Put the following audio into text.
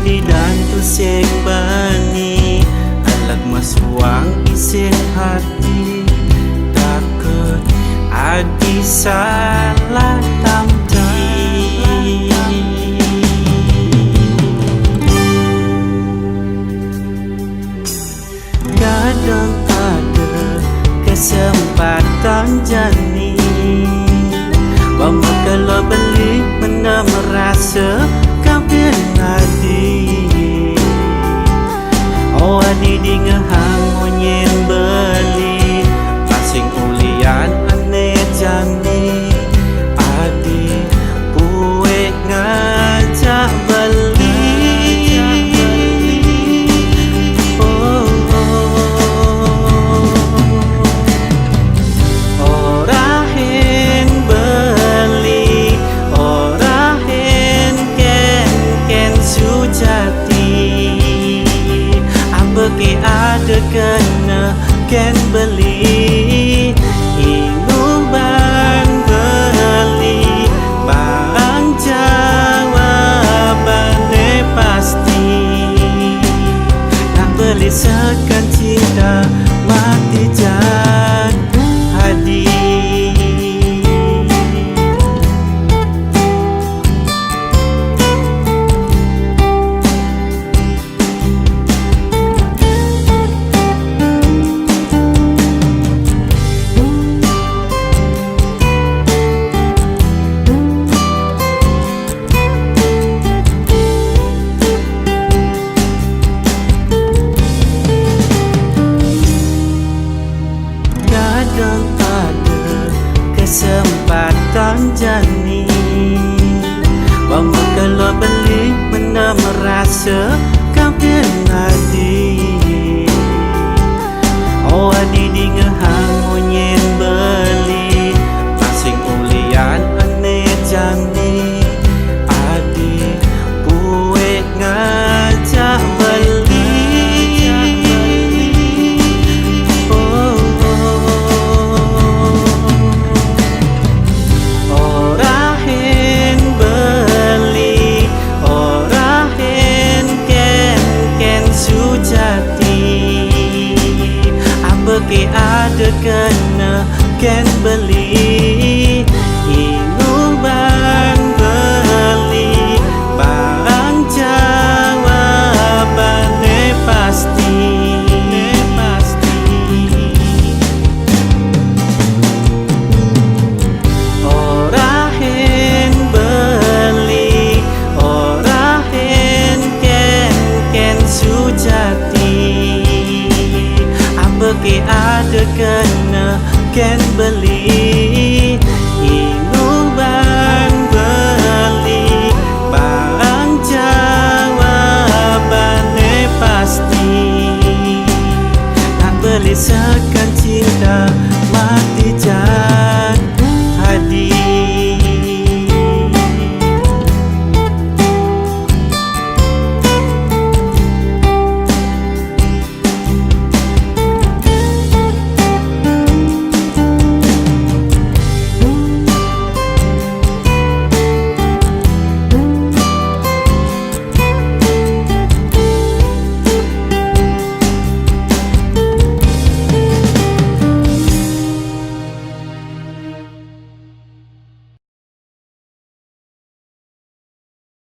di dan tu sing bani alak masuang isin hati takut adi salah tamti kadang ada kesempatan jani Bama kalau beli mana merasa kawin adi Oh adi di ngehang monyen beli Pasing ulian ane jani Adi buek ngajak beli Bagi ada kena ken beli inuban beli barang jawabannya pasti nak beli sekan cinta mati jad hadi kadang ada kesempatan jani Bama kalau beli mana merasa kawin adi Oh adi di ngehang monyen beli Pasing ulian ane jani Adi buek ngajak beli Bagi ada kena ken beli